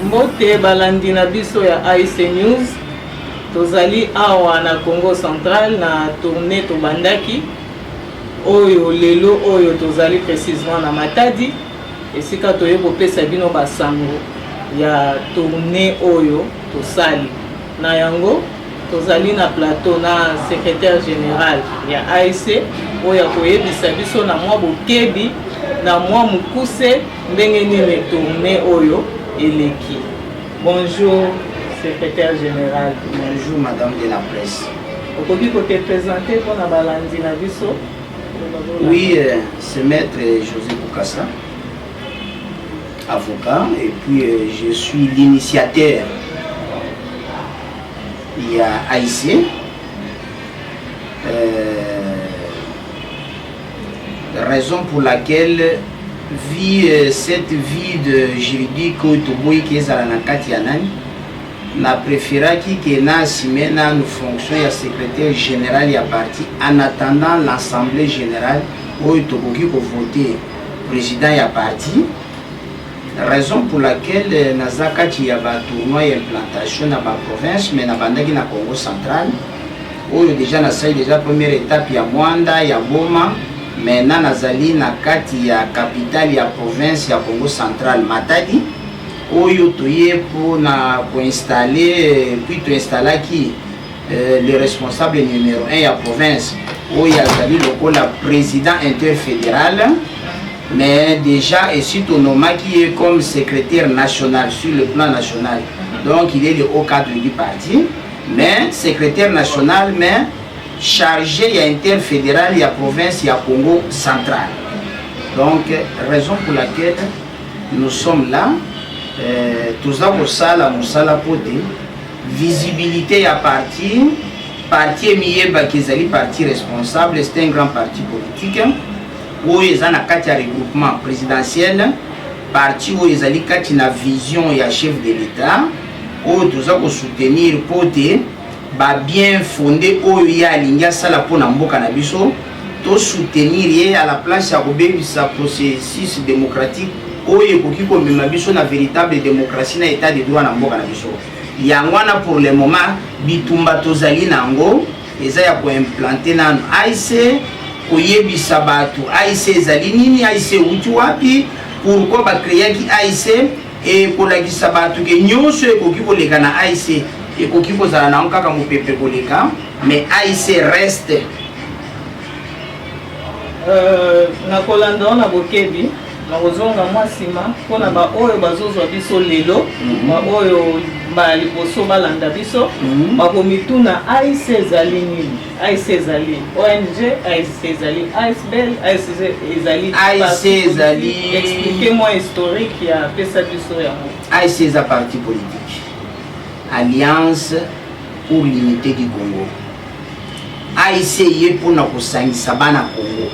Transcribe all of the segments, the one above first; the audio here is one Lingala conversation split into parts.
Mbote balandi na biso ya AIC News. Tozali awa na Congo Central na tournée tobandaki. Oyo lelo oyo tozali précisément na Matadi. Esika toye kopesa bino basango ya tournée oyo tosali. Na yango tozali na plateau na secrétaire général ya AIC oyo koyebisa biso na mwa bokebi na mwa mukuse ndenge nini tournée oyo eleki. Bonjour secrétaire général. Bonjour madame de la presse. Okoki ko te présenter pour na balandi na biso? Oui, c'est maître José Boukassa, avocat, et puis je suis l'initiateur. Il y a AIC, raison pour laquelle cette vie de juridique qui est à la Nakatianani, n'a préféré qu'il n'a assumé une fonction de secrétaire général et parti en attendant l'assemblée générale où il a voté président et parti. Raison pour laquelle Nazakati y a un tournoi et implantation dans la province, mais dans la Congo central, où déjà déjà première étape, il y a Mwanda, il y a Goma, maintenant Nazali Nakati y a capitale, il y a province, il y a Congo central, Matadi, où il y a pour installer, puis tu installes qui le responsable numéro 1 de la province, où il y a le président interfédéral. Mais déjà, et surtout Noma qui est comme secrétaire national sur le plan national. Donc il est le haut cadre du parti, mais secrétaire national, mais chargé, il y a interfédéral, il y a province, il y a Congo central. Donc, raison pour laquelle nous sommes là, tous avons ça, la moussala pote, visibilité à parti, parti Mieba qui est parti responsable, c'est un grand parti politique. Où ils ont un regroupement présidentiel, parti où ils ont une vision et un chef de l'État, où ils ont soutenir pour bien fondé, où il y a l'India Salapona Mbokanabiso, tout soutenir à la place de sa processus démocratique, où il y a une véritable démocratie dans l'état de droit dans Mbokanabiso. Il y a pour le moment, Bitumba Tozali Nango, ils ont implanté dans AIC. Koyebisa batu AIC ezali nini, AIC uti wapi, pourquoi ba créer ki AIC et kolakisa batu ke nyonso ekoki koleka na AIC ekoki kozala na kaka mopepe koleka, mais AIC reste na kolanda na bokebi na kozonga mwasima pona ba oyo bazozwa biso lelo ba oyo ba liboso balanda biso bakomituna AIC ezali nini, AIC ezali ONG, AIC ezali ASBL, AIC ezali expliquez-moi historique ya pesa biso ya mo. AIC est un parti politique, Alliance pour l'unité du Congo. AIC est pour na kosangisa bana Congo,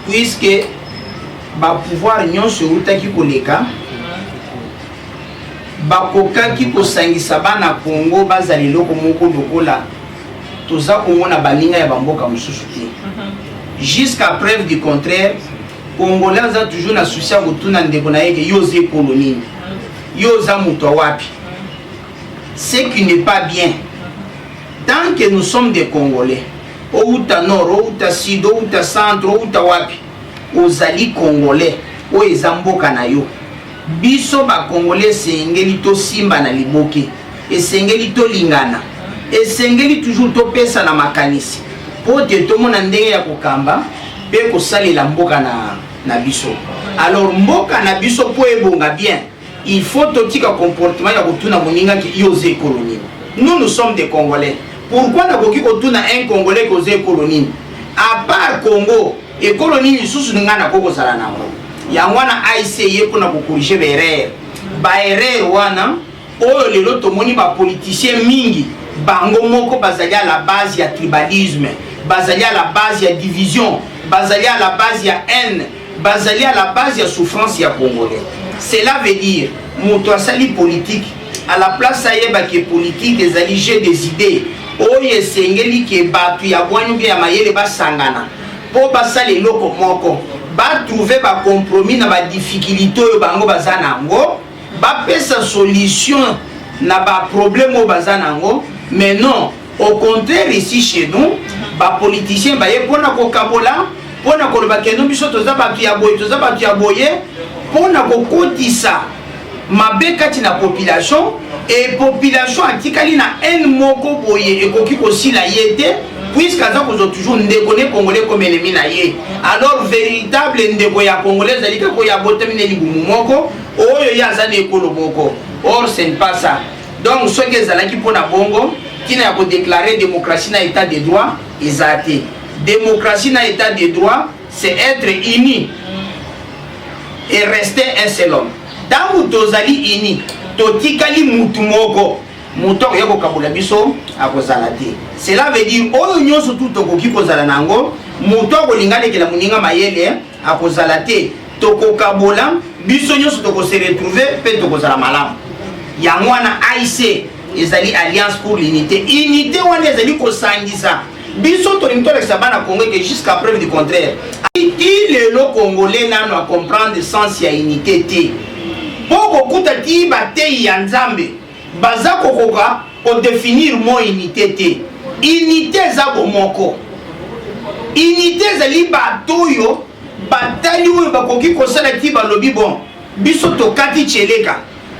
puisque ba pouvoir nyonso utaki koleka bakokaki kosangisa bana Congo bazali loko moko lokola toza komona baninga ya bamboka mosusu te. Jusqu'à preuve du contraire, Congolais a toujours na souci ya kotuna ndeko na yeke yoze koloni yoza muto wapi. Ce qui n'est pas bien. Tant que nous sommes des Congolais, au uta nord, au uta sud, au uta centre, au uta wapi, ozali Congolais o ezamboka na yo, biso ba Congolais sengeli to simba na liboke, esengeli to lingana, esengeli toujours to pesa na makanisi po te to mona ndenge ya kokamba pe kosalela mboka na biso. Alors mboka na biso po ebonga bien, il faut totika comportement ya kotuna moninga ki yoze colonie. Nous sommes des Congolais. Pourquoi na koki kotuna un Congolais koze colonie? À part Congo et colonie lisusu ngana koko sala nango ya wana AIC ye pona ko corriger ba erreur wana oyo lelo tomoni ba politiciens mingi bango moko bazali à la base ya tribalisme, bazali à la base ya division, bazali à la base ya haine, bazali à la base ya souffrance ya Congolais. Cela veut dire moto asali politique à la place ayeba ke politique ezali jeu des idées oyo esengeli ke batu ya bwanyu ya mayele basangana po basali loko moko ba trouver ba compromis na ba difficulté oyo bango bazana ngo bapesa solution na ba problème au bazanango, mais non, au contraire ici chez nous, ba politiciens ba yepona ko kabola, pona ko ba keno biso toza ba tu aboye, pona ko kotisa mabe kati na population et population atikali na en moko boye et koki ko sila yete puisque ça cause toujours ndekone congolais comme ennemi na ye. Alors véritable ndeko ya congolais zalika ko ya botemine libumu moko oyo ya zane ekolo moko. Or ce n'est pas ça. Donc ce que zalaki pona bongo qui n'a pas déclaré démocratie na état de droit ezate. Démocratie na état de droit c'est être uni et rester un seul homme. Dans tozali uni totikali mutu moko muto yako kabula biso akozala te. Cela veut dire oyo nyonso tout tokoki kozala nango muto akolingana ke la muninga mayele akozala te. Toko kabola biso nyonso toko se retrouver pe tokozala malamu. Yango wana AIC ezali Alliance pour l'unité. Unité wana ezali kosangisa biso to limto avec bana Congo que jusqu'à preuve du contraire. Ti lelo congolais nano a comprendre sens ya unité te. Poko kuta ti batei ya nzambe baza kokoka o définir mo unité te. Unité za bomoko. Unité zali batoyo batali oyo bakoki kosala ti balobi bon biso tokati cheleka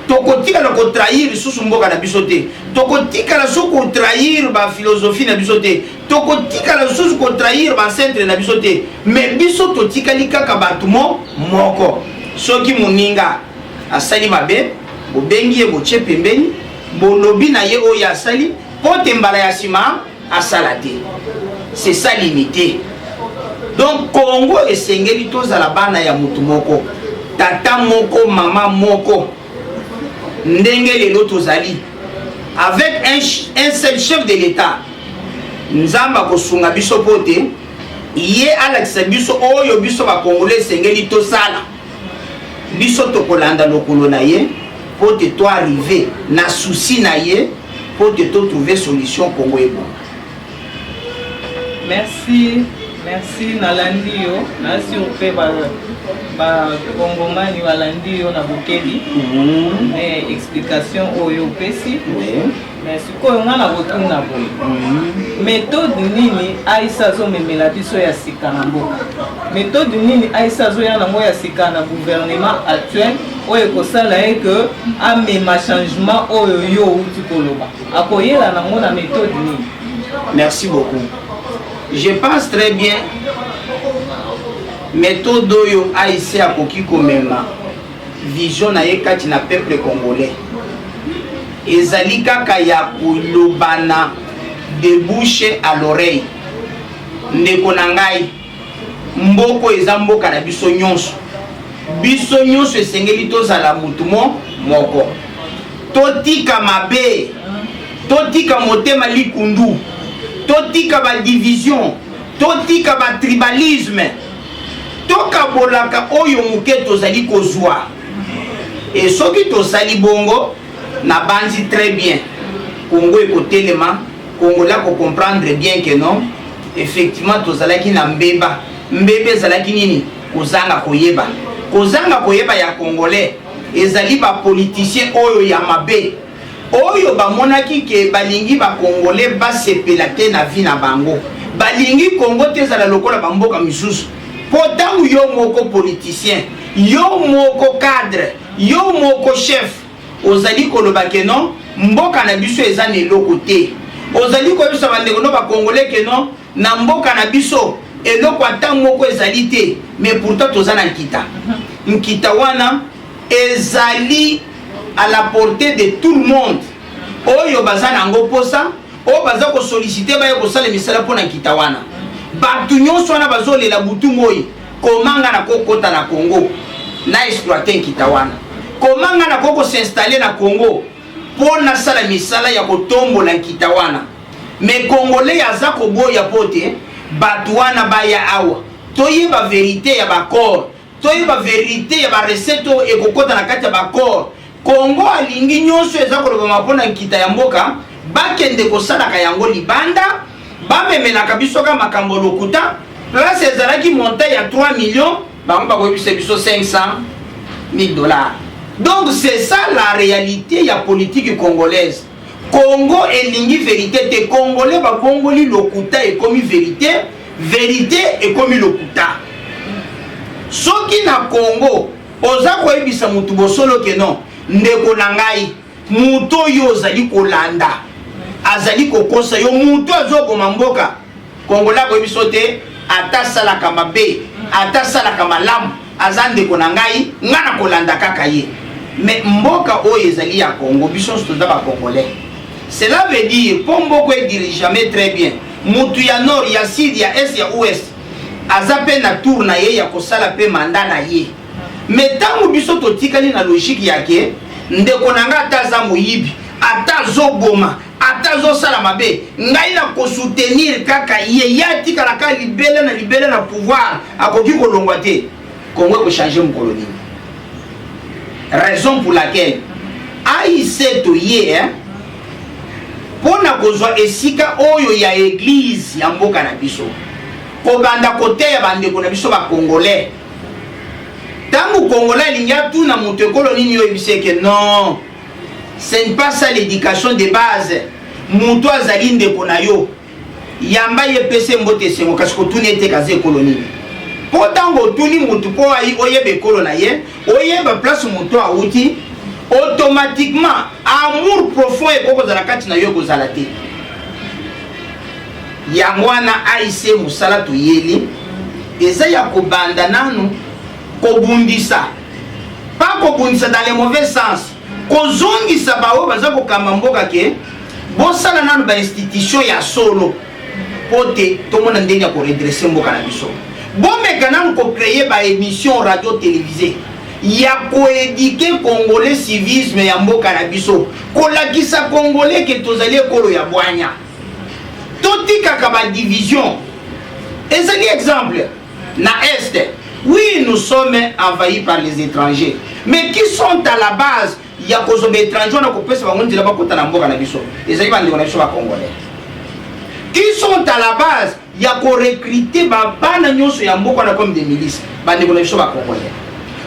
tokotika na ko trahir susu mboka na biso te. Tokotika na soko trahir ba philosophie na biso te. Tokotika na susu ko trahir ba centre na biso te. Mais biso totikali kaka batumo moko. Soki muninga asali mabe bobengi ye boche pembeni bolobi na ye oyo asali pote mbala ya sima asala te. C'est ça l'unité. Donc Congo esengeli tozala bana ya mutu moko, tata moko, mama moko, ndenge lelo tozali avec un seul chef de l'État. Nzamba kosunga biso pote ye alakisa biso oyo biso ba Congolais esengeli tosala. Biso tokolanda lokolo na ye pote to arriver na souci na ye pote to trouver solution Congo ebo. Merci. Merci Nalandi yo, na surpe ba Congomani walandi yo na bukeli. Explication oyo pesi. Merci ko nga na botuna boy. Méthode nini aisa zo memela biso ya sika na mboka. Méthode nini aisa zo ya na ngo ya sika na gouvernement actuel oyo kosala que amema changement oyo yo uti koloba. Akoyela na ngo na méthode nini. Merci beaucoup. Je pense très bien méthode oyo AIC akoki komema vision na ye kati na peuple congolais ezali kaka ya kolobana de bouche à l'oreille. Ndeko na ngai mboko eza mboka na biso nyonso esengeli tozala mutu moko totika mabe totika motema likundu totika ba division totika ba tribalisme tokabolaka oyo muke tozali kozwa et soki tosali bongo na banzi très bien Congo ekotelema Congolais ko comprendre bien que non effectivement tozalaki na mbeba ezalaki nini kozanga koyeba ya Congolais ezali ba politicien oyo ya mabe oyo bamonaki ke balingi ba Congolais basepela te na vie na bango balingi Congo te ezala lokola bamboka misusu. Pourtant yo moko politicien yo moko cadre yo moko chef ozali koloba ke non mboka na biso eza na eloko te ozali koyebisa bandeko no ba Congolais ke non na mboka na biso eloko ata moko ezali te mais pourtant toza na nkita wana ezali à la portée de tout le monde. Oyo baza nango posa, o baza ko solliciter ba ko sala misala pona kitawana. Batu nyonso wana bazolela butu moi, komanga na kokota na Congo, na exploiter kitawana. Komanga na koko s'installer na Congo, pona sala misala ya kotombola kitawana. Mais Congolais yaza ko boya pote, batu wana baya awa. Toyeba vérité ya ba corps, toyeba vérité ya ba recette e kokota na kati ya ba corps. Congo alingi nyonso eza koloba mapona nkita ya mboka bakende kosalaka yango libanda bamemelaka biso ka makambo lokuta place ezalaki monta ya 3 millions bango bakoyebisa biso $500,000. Donc c'est ça la réalité de la politique congolaise. Congo elingi vérité, te Congolais ba bongoli lokuta et comme vérité, vérité et comme lokuta. Soki na Congo, oza koyebisa mutu bosolo ke non, ndeko na ngai, mutu oyo ozali kolanda, azali kokosa yo mutu azoboma mboka. Kongola koyebiso te ata salaka mabe, ata salaka malamu, aza ndeko na ngai, nga na kolanda kaka ye. Mais mboka oyo ezali ya Congo, biso toza ba Congolais. Cela veut dire, pour Mboko ne dirige jamais très bien. Mutu ya nord, ya sud, ya est, ya ouest. Azape na tour na ye, ya kosala pe mandat na ye. Mais tant biso totikali na logique yake, ndeko nanga ataza moyibi, atazo boma, atazo sala mabe, ngai na ko soutenir kaka ye, ya tikala ka libele na pouvoir, akoki kolongwa te. Congo ko changer mon colonie. Raison pour laquelle AIC to ye, hein, pour na kozwa esika oyo ya église ya mboka na biso. Ko banda kote ya bandeko na biso ba Congolais. Tangu Congolais linga tout na mutu colonie yo ebiseke non. Ce n'est pas ça l'éducation de base. Mutu azali ndeko na yo. Yamba ye pese mbote sengo kasi ko tuni ete kaze colonie. Po tango tuni mutu po ayi oyebe kolona ye, oyeba place mutu auti. Automatiquement, amour profond et koko za kati na yo kozala te. Yangwana AIC musala to yeli, eza ya kobanda nanu, kobundisa. Pas kobundisa dans le mauvais sens. Kozongisa bao baza kokamba mboka ke, bosala nanu ba institution ya solo. Pote, tomona ndenge ya ko redresser mboka na biso. Bomeka nanu ko créer ba émission radio télévisée. Ya koéduquer Congolais civisme ya mboka na biso. Kolakisa Congolais ke tozali ekolo ya bwanya. Totika kaba division. Ezali exemple. Na Est, oui, nous sommes envahis par les étrangers. Mais qui sont à la base? Ya kozobe étrangers na kopesa bango ndila bakota na mboka na biso. Ezali bandeko na biso ba Congolais. Qui sont à la base? Ya ko recruter bana nyonso ya mboka na comme des milices. Bandeko na biso ba Congolais.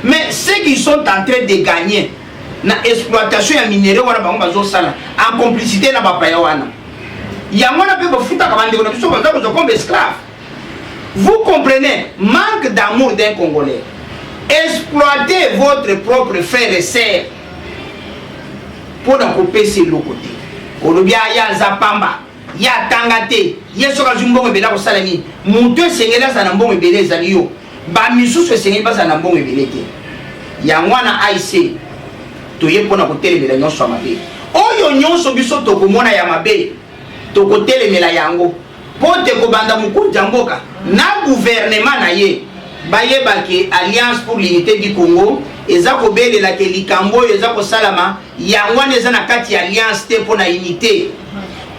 Mais ceux qui sont en train de gagner na exploitation ya minéraux wana bango bazo sala en complicité na bapaya wana. Yangwana pe bafuta kabandeko na biso baza kozo comme esclave. Vous comprenez, manque d'amour d'un Congolais. Exploitez votre propre frère et sœur pour na couper ses lokoté. Olobia ya zapamba, ya tangate, ya soka zumbongo bela ko salami. Mutu sengela sana mbongo bela ezali yo. Ba misusu esengeli basa na mbongo ebele te. Yangwana AIC toye pona kotelemela nyonso ya mabe. Oyo nyonso biso tokomona ya mabe tokotelemela yango po te kobanda mokonzi mboka na gouvernement na ye bayebaki Alliance pour l'unité du Congo eza kobelela ke likambo oyo eza kosalama yangwana eza na kati ya alliance te pona unité.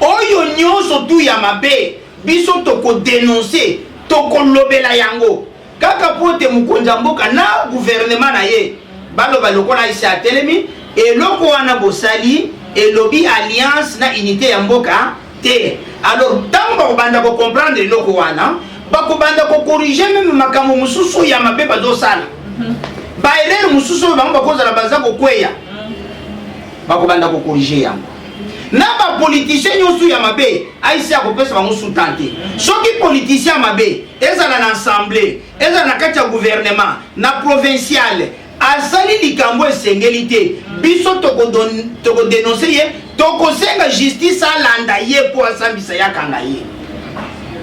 Oyo nyonso tu ya mabe biso tokodénoncer tokolobela yango. Kaka pote mukonza mboka na gouvernement na ye baloba lokola isa telemi et loko wana bosali et lobby alliance na unité ya mboka te. Alors tango banda ko comprendre loko wana bako banda ko corriger même makambo mususu ya mabe bazo sala ba erreur mususu bango bakoza la baza ko kweya bako banda ko corriger yango na ba politicien nyosu ya mabe aisi ya kopesa bango sous-tenter. Soki politicien mabe ezala na assemblée ezala na kati ya gouvernement na provincial asali likambo esengeli te biso toko dénoncer ye tokosenga justice alanda ye po asambisa yakanga ye.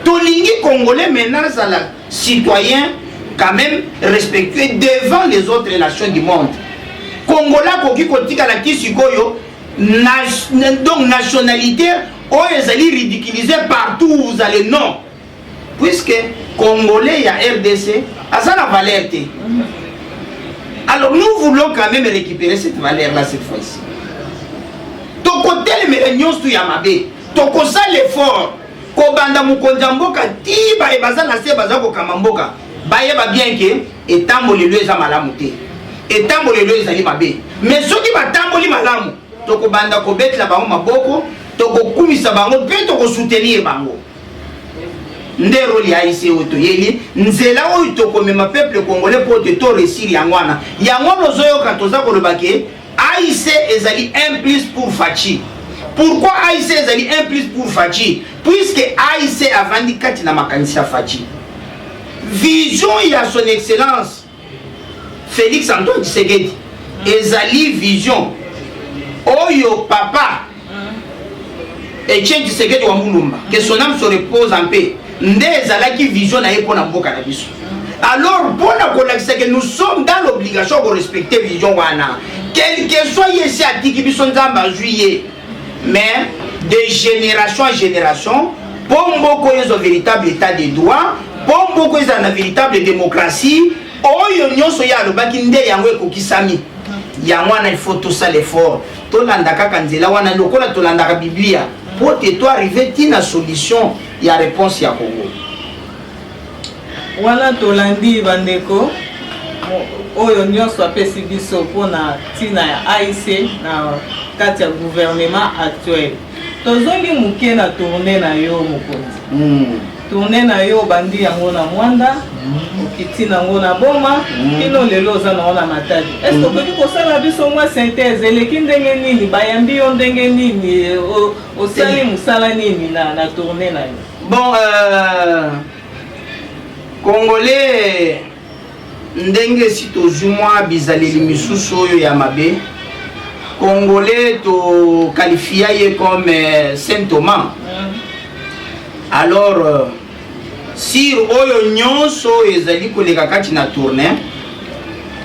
Tolingi Congolais maintenant zala citoyen quand même respectueux devant les autres nations du monde. Congolais koki kotika la kisikoyo donc nationalité oh ezali ridiculisé partout où vous allez non. Puisque Congolais ya RDC a la valeur te. Alors nous voulons quand même récupérer cette valeur là cette fois-ci. Toko tele nyonso tu ya mabe. Toko sa l'effort. Ko banda mukonza mboka tiba e baza na se baza ko kamamboka. Bayeba bien que etamboli leza malamu te. Etamboli leza li mabe. Mais soki batamboli malamu toko banda ko betla bango maboko, toko kumisa bango pe toko soutenir bango. nde rôle ya AIC oto yeli nzela oyo tokomema peuple congolais po te to réussir yangwana yango zoyoka toza kolobake AIC ezali 1 plus pour Fachi. Pourquoi AIC ezali 1 plus pour Fachi? Puisque AIC avandi kati na makanisa Fachi. Vision ya son excellence Félix Antoine Tshisekedi ezali vision oyo papa Etienne Tshisekedi wa Mulumba, que son âme se repose en paix. Nde ezalaki vision na ye pona mboka na biso. Alors pona kolakisa que nous sommes dans l'obligation de respecter vision wana. Quel que soit yesi atiki biso nzamba juillet. Mais de génération en génération, pomboko yezo véritable état de droit, pomboko yezo na véritable démocratie, oyo nyonso ya lobaki nde yango ekokisami. Yango wana il faut tout ça l'effort. Tolandaka kanzela wana lokola tolandaka Biblia. Pour que toi arriver à solution, il y a réponse à Congo. Voilà tolandi bandeko oyo nyonso apesi biso pona tina ya AIC na kati ya gouvernement actuel. Tozongi muke na tourner na yo mokonzi. Tourner na yo bandi yango na mwanda, okiti nango na boma, kino lelo za na matadi. Est-ce que tu peux sala biso mwa synthèse eleki ndenge nini bayambi yo ndenge nini osali musala nini na tourner na yo? Bon Congolais ndenge si tozumwa bizaleli misusu oyo ya mabe. Congolais to qualifié comme Saint Thomas. Alors si oyo nyonso ezali koleka kati na tournée,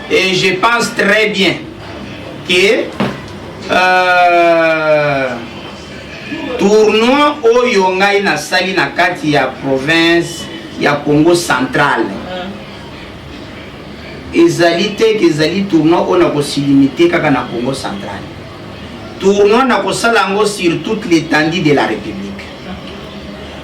et je pense très bien que tournoi oyo ngai na sali na kati ya province ya Congo central ezali te ke ezali tournoi on a possibilité kaka na Congo central. Tournoi na kosala ngo sur toute l'étendue de la République.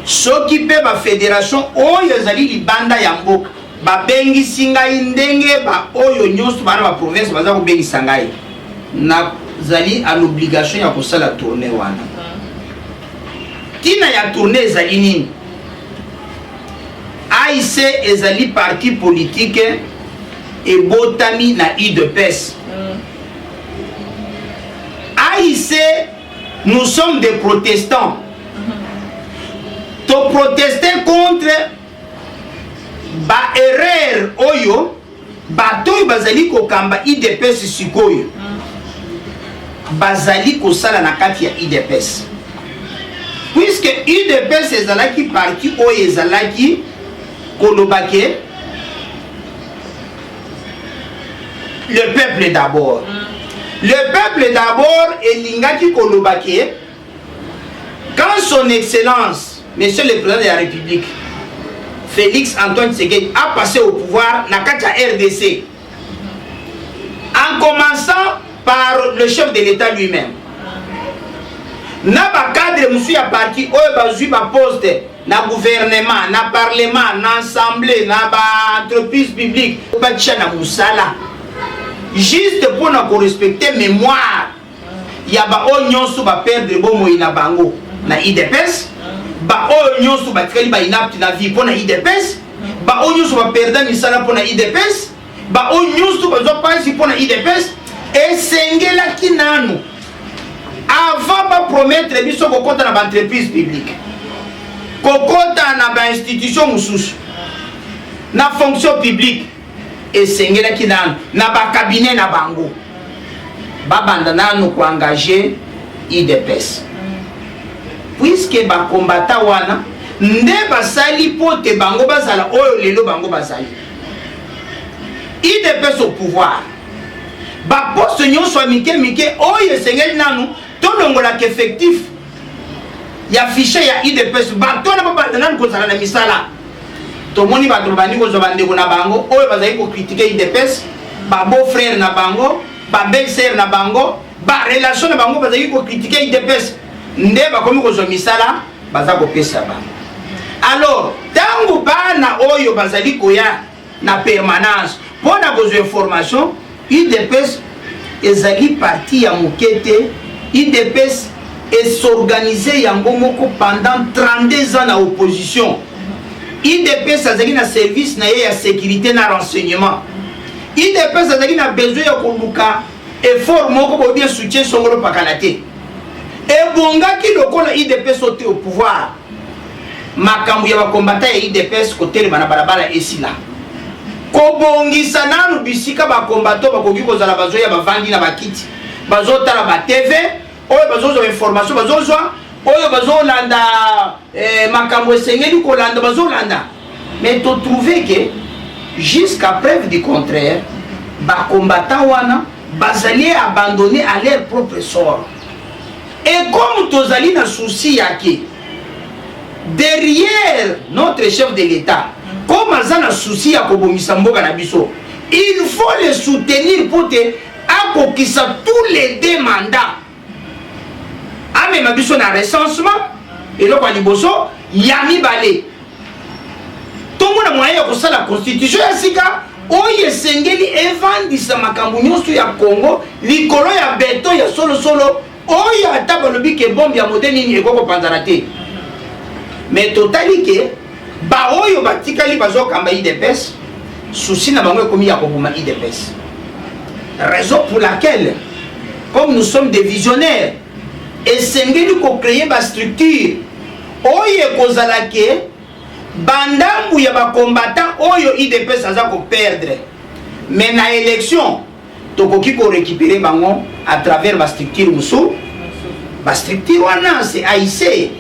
Soki pe ba fédération oyo ezali libanda ya mboka babengisi ngai ndenge ba oyo nyonso bana ba province baza kobengisa ngai na zali à l'obligation ya kosala tournée wana. Tina ya tournée ezali nini? AIC ezali parti politique et botami na UDPS. AIC, nous sommes des protestants. To protester contre ba erreur oyo bato bazali ko kamba IDPS sikoyo bazali ko sala na kati ya IDPS, puisque IDPS ezalaki parti oyo ezalaki kolobake le peuple d'abord. Le peuple d'abord elingaki kolobake quand son excellence Monsieur le Président de la République, Félix Antoine Tshisekedi, a passé au pouvoir dans la RDC. En commençant par le chef de l'État lui-même. N'a pas cadre, monsieur a parti, ba poste, na gouvernement, na parlement, na assemblée, na entreprise publique, na musala. Juste pour nous respecter mémoire, il y a ba onyon sou ba perdre bon moïna bango na IDPS. Ba oyo nyonso batikali ba inapti na vie pona IDPS, ba oyo nyonso ba perda misala pona IDPS, ba oyo nyonso ba zo pasi pona IDPS, esengela kinanu avant ba promettre biso kokota na ba entreprise publique, kokota na ba institution mususu, na fonction publique, esengela kinanu na ba cabinet na bango, ba banda nanu ko engager IDPS. Puisque ba combattant wana nde basali pote bango bazala oyo lelo bango bazali IDPS au pouvoir ba poste nyonso mike oyo esengeli nanu tolongola effectif ya fichier ya IDPS ba tona ba nanu kozala na misala to moni ba trobani ko zobande na bango oyo bazali ko critiquer IDPS ba beau frère na bango ba belle sœur na bango ba relation na bango bazali ko critiquer IDPS nde bakomi kozwa misala baza kopesa ba. Alors tangu bana oyo bazali koya na permanence pona kozwa information IDPS ezali parti ya mokete IDPS et s'organiser yango moko pendant 32 ans na opposition IDPS azali na service na ye ya sécurité na renseignement. IDPS azali na besoin ya koluka effort moko bo bien soutien songolo pakalate. Et bongaki lokola IDPS au pouvoir. Makambu ya bakombata ya IDPS kotelema na balabala esila. Kobongisa nanu bisika bakombato bakoki kozala bazo ya bavandi na bakiti. Bazo tala ba TV, oyo bazo zo information bazo zwa, oyo bazo landa makambu esengeli ko landa bazo landa. Mais tu trouves que jusqu'à preuve du contraire, bakombata wana bazali abandonné à leur propre sort. Et comme tozali na souci yake derrière notre chef de l'État, comme azana souci ya kobomisa mboka na biso, il faut le soutenir pour te akokisa tous les deux mandats. Amema biso na recensement et lo kwa liboso yami balé. Tongo na moyen ko sala constitution ya sika oye sengeli evandisa makambu nyonso ya Congo likolo ya beto ya solo solo oyo ata balobi ke bombe ya modèle nini ekoko panzana te. Mais totali ke ba oyo batikali bazokamba IDPS souci na bango ekomi ya koboma IDPS. Raison pour laquelle comme nous sommes des visionnaires et sengeli ko créer ba structure oyo kozala ke bandambu ya ba combattant oyo IDPS aza ko perdre. Mais na élection tokoki ko récupérer bango à travers la structure musu. La structure wana c'est AIC.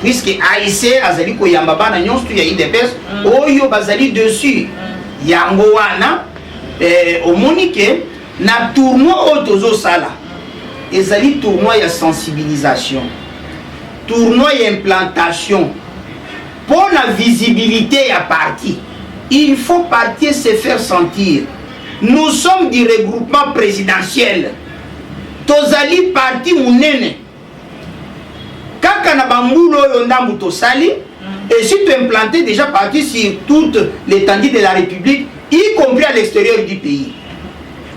Puisque AIC azali ko yamba bana nyonso ya IDPS oyo bazali dessus. Yango wana omonike na tournoi otozo sala. Ezali tournoi ya sensibilisation. Tournoi ya implantation. Pour la visibilité ya parti, il faut partir se faire sentir. Nous sommes du regroupement présidentiel. Tozali parti munene. Kaka na bambulo oyo ndambu tosali, et si tu implantais déjà parti sur toute l'étendue de la République, y compris à l'extérieur du pays.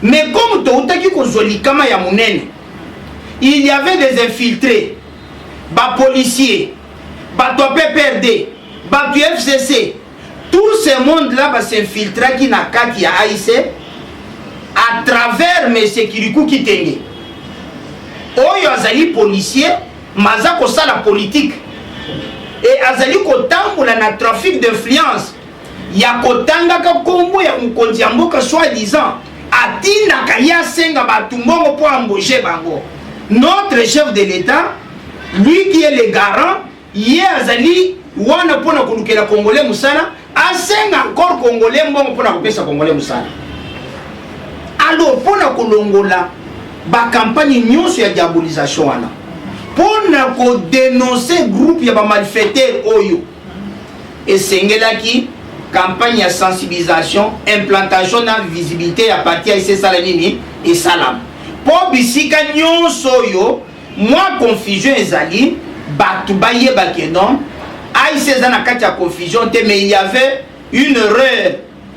Mais comme toutaki kozoli kama ya munene, il y avait des infiltrés, bas policiers, bas PPRD, bas FCC, tout ce monde-là va s'infiltrer qui n'a qu'à qui a AIC à travers M. Kirikou Kitenge. Oyo azali policier, maza ko sala politique. Et azali ko tambola na trafic d'influence. Ya kotanga ka kombo ya mukonzi ya mboka soi-disant. Atina kaya senga batumbongo po embaucher bango. Notre chef de l'État, lui qui est le garant, yé azali wana pona kulukela Congolais musala, asenga encore Congolais mbongo pona kopesa Congolais musala. Alors pona kolongola ba campagne nyonso ya diabolisation wana. Pona ko dénoncer groupe ya ba malfaiteurs oyo. Et sengelaki campagne de sensibilisation, implantation de visibilité à partir de ces salamini et salam. Pour bisika nyonso yo, moi confusion ezali, batu baye bakenon, aïe na kati ya confusion mais il y avait une erreur.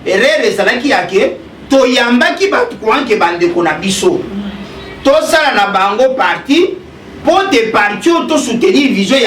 Erreur ezalaki yake, to yambaki batu kwa ke bande kona biso. To sala na bango parti, pour te parti to soutenir vision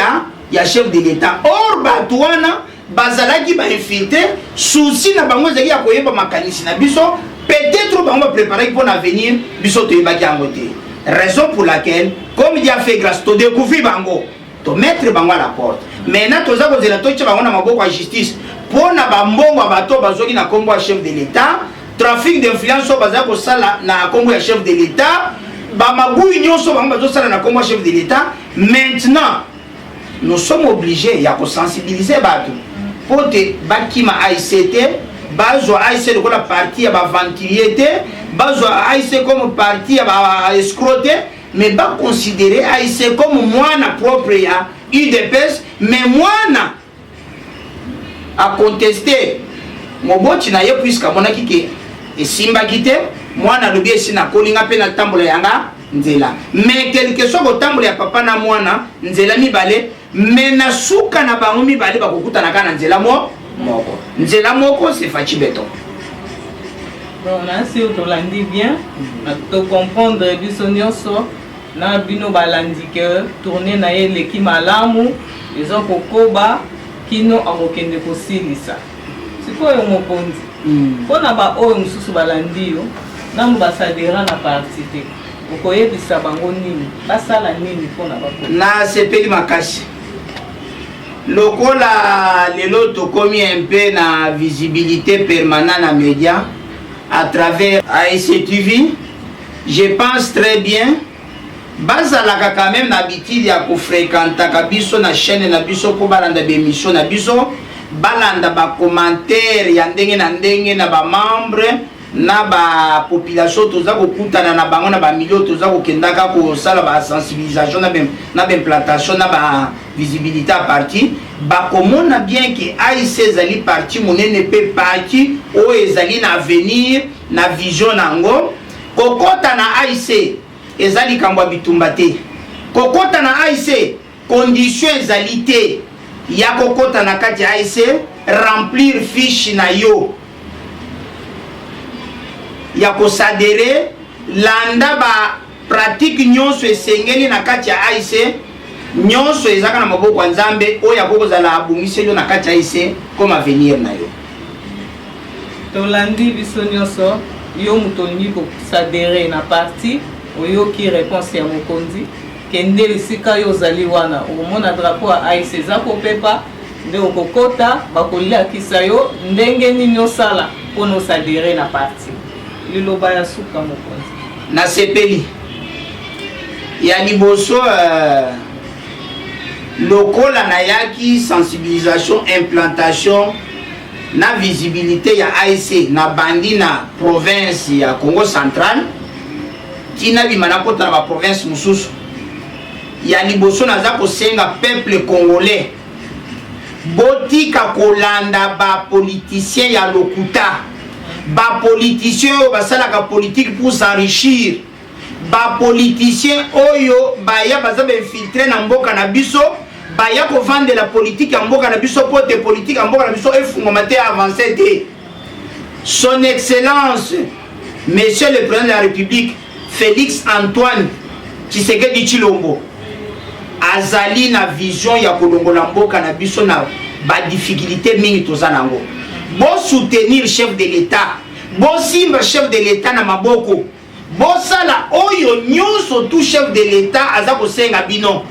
ya chef de l'État. Or batu wana bazalaki ba infiltré souci na bango zaki ya koyeba makanisi na biso peut-être bango préparer pour l'avenir biso to yebaki angote. Raison pour laquelle comme il a fait grâce to découvrir bango to mettre bango à la porte. Maintenant to za ko zela to tcha bango na maboko ya justice pour na bambongo bato bazoki na kombo ya chef de l'État, trafic d'influence so bazako ko sala na kombo ya chef de l'État, ba magui nyonso bango bazo sala na kombo ya chef de l'État. Maintenant nous sommes obligés ya ko sensibiliser bato. Pour te bakima AICT, bazo AIC de la partie à ventiliété, bazo AIC comme partie à escroter, mais pas considérer AIC comme moi na propre ya UDPS, mais moi na à contester mon boti na ye puisque mon akike et simba kite, moi na lobby si na kolinga pe na tambola yanga nzela. Mais quelque chose au tambola ya papa na moi na nzela mi balé. Mais na suka na bango mibale bakokuta na kana nzela moko. Nzela moko c'est fachi béton. Bon, là si on landi bien, to comprendre biso nyonso na bino balandi que tourner na ye leki malamu, ils ont kokoba kino akokende kosilisa sikoyo mokonzi mpona baoyo mosusu balandi yo nanu basadera na parti te okoyebisa bango nini basala nini mpona bakonzi nasepeli makasi lokola lelo tokomi un peu na visibilité permanente na média à travers ASC-TV, je pense très bien bazalaka quand même n'habitude ya kofréquentaka biso na chaîne na biso po balanda bémission na biso balanda ba commentaire ya ndenge na ba membre na ba population toza kokutana na bango na ba millions toza kokendaka ko sala ba sensibilisation na ba implantation na ba visibilité à parti ba komona bien que AIC ezali parti monene pe parti o ezali na avenir na vision nango kokota na AIC ezali kambwa bitumba te kokota na AIC condition ezali te ya kokota na kati ya AIC remplir fiche na yo ya kosadere landa ba pratique nyonso esengeli na kati ya AIC nyonso ezaka na maboko ya Nzambe oyo akokozala abungiseli na kati ya AIC comme avenir na yo tolandi biso nyonso yo mutu olingi kosadere na parti oyoki réponse ya mokonzi kende esika yo ozali wana okomona drapeau ya AIC eza kopepa nde okokota bakoliakisa yo ndenge nini osala mpona osadere na parti liloba ya suka mokonzi na sepeli ya liboso lokola na yaki sensibilisation implantation na visibilité ya AIC na bandi na province ya Congo central tina bimana kota na ba province mususu ya liboso naza kosenga peuple congolais botika kolanda ba politicien ya lokuta ba politicien oyo basalaka politique pour s'enrichir ba politicien oyo baya baza infiltré na mboka na biso baya ko vendre la politique ya mboka na biso pote politique ya mboka na biso efungoma te avancer te. Son Excellence Monsieur le Président de la République Félix Antoine Tshisekedi Tshilombo azali na vision ya kolongola mboka na biso na ba difficulté mingi toza nango. Bon soutenir chef de l'État, bon simba chef de l'État na maboko, bon sala oyo nyonso tout chef de l'État aza kosenga bino.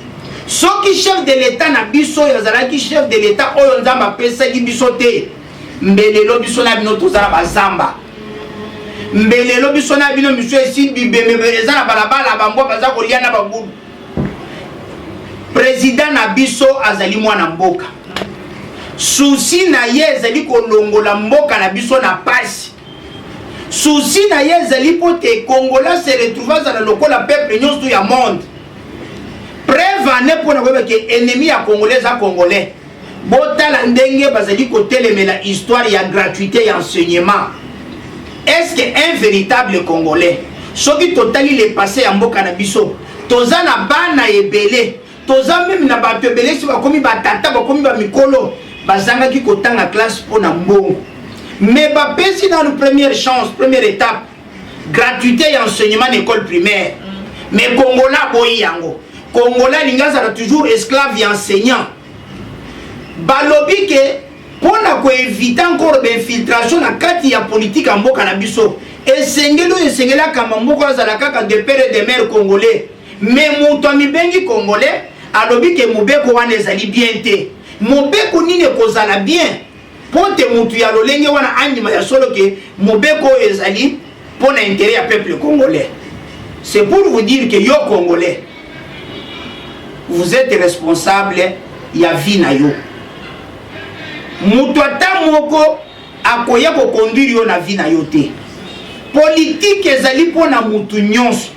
Soki chef de l'État na biso yazalaki chef de l'État oyo nzamba apesaki biso te mbelelo biso na bino tozala bazamba mbelelo biso na bino miso esimbi bemebeza na balabala bambwa baza kolia na bagulu. Président na biso azali mwana mboka souci na ye ezali kolongola mboka na biso na pasi souci na ye ezali pote Congolais se retrouve dans lokola peuple nyonso ya monde preuve ane pona koyeba ke ennemi ya Congolais za Congolais botala ndenge bazali kotelemela histoire ya gratuité ya enseignement. Est-ce que un véritable Congolais soki totali le passé ya mboka na biso toza na bana ebele toza même na bato ebele si bakomi batata bakomi ba mikolo bazangaki kotanga classe pona mbongo mais bapesi dans la première chance première étape gratuité ya enseignement en école primaire mais Congolais boyi yango Congolais lingazala toujours esclave ya enseignant balobi ke pona ko éviter encore d'infiltration na kati ya politique ya mboka na biso esengelo esengela kama mboka azala kaka de père et de mère congolais mais muto mibengi congolais alobi ke mobeko wana ezali bien te mobeko nini kozala bien pote mutu ya lolenge wana andima ya solo ke mobeko ezali pona intérêt ya peuple congolais. C'est pour vous dire que yo congolais vous êtes responsable ya vie na yo mutu ata moko akoya ko conduire yo na vie na yo te. Politique ezali pona mutu nyonso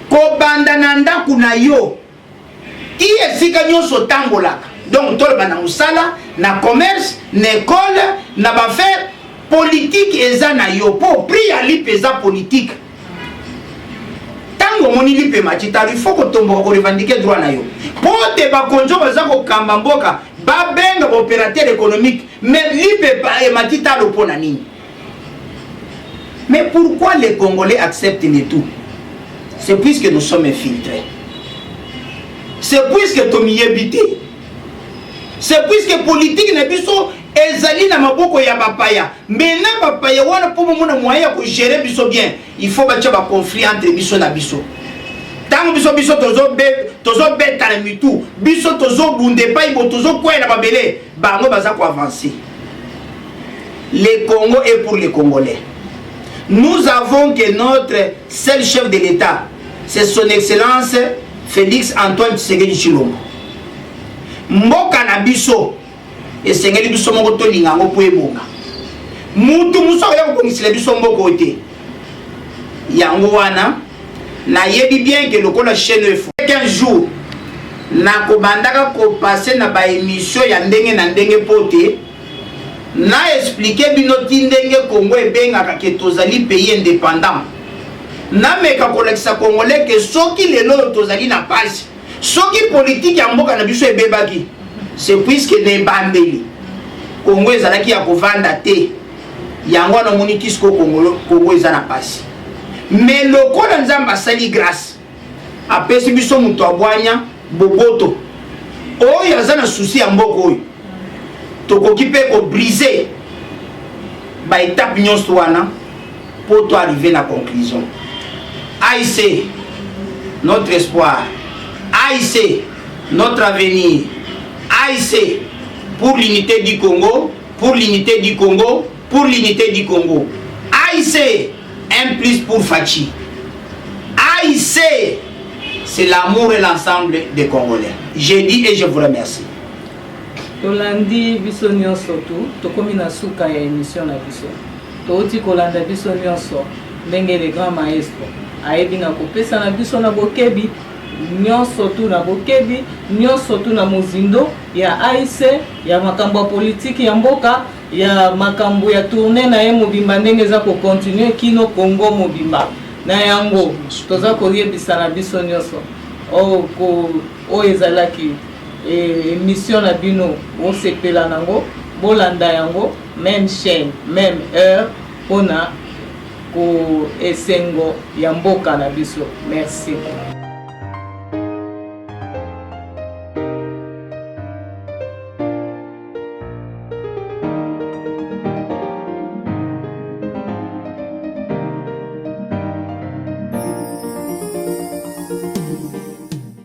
ko banda na ndaku na yo ti esika nyonso tambolaka donc toloba na musala na commerce na école na baffaire politique eza na yo po prix ya lipe eza politique tango moni lipe matita il faut ko tombo ko revendiquer droit na yo po te ba konjo baza ko kamba mboka ba benga opérateur économique mais lipe matita lo pona nini. Mais pourquoi les Congolais acceptent le tout? C'est puisque nous sommes infiltrés. C'est puisque Tomi Yebite. c'est puisque politique na biso ezali na maboko ya bapaya. Maintenant bapaya wana pour mona moyen pour gérer biso bien, il faut battre ba conflit entre biso na biso. Tant biso tozo beta na mitu, biso tozo bunde pa ibo tozo kwa na babele, bango baza ko avancer. Le Congo est pour les Congolais. Nous avons que notre seul chef de l'État, c'est son Excellence Félix Antoine Tshisekedi Tshilombo. Mboka na biso esengeli biso moko tolinga ngo po ebonga. Mutu muso ya kongisela biso mboko te. Yango wana na yebi bien que lokola chaîne efo 15 jours na kobandaka ko passer na ba émission ya ndenge na ndenge pote na expliquer bino tindenge Congo ebengaka ke tozali pays indépendant. Na meka kolekisa Congolais que soki lelo tozali na pasi. Soki politique ya mboka na biso ebebaki, c'est puisque ne bandeli Congo ezalaki ya kovanda te. Yango na moni kisko Congo ezana pasi. Mais lokola nzamba sali grâce apesi biso mutu abwanya boboto oyo azana souci ya mboka oyo tokoki pe ko briser ba étape nyonso wana pour to arriver na conclusion. AIC notre espoir, AIC notre avenir, AIC pour l'unité du Congo, pour l'unité du Congo, pour l'unité du Congo. AIC un plus pour Fachi. AIC c'est l'amour et l'ensemble des Congolais. Je dis et je vous remercie. Tolandi biso nyonso tu tokomi na suka ya émission na biso touti kolanda biso nyonso ndenge le grand maestro ayebi na kopesa na biso na bokebi nyonso tu na bokebi nyonso tu na mozindo ya AIC ya makambo ya politiki ya mboka ya makambo ya tourner na ye mobimba ndenge za ko continuer kino Congo mobimba na yango toza koyebisa na biso nyonso o ezalaki émission na bino on sepela nango bolanda yango même chaîne même heure pona ko esengo ya mboka na biso. Merci.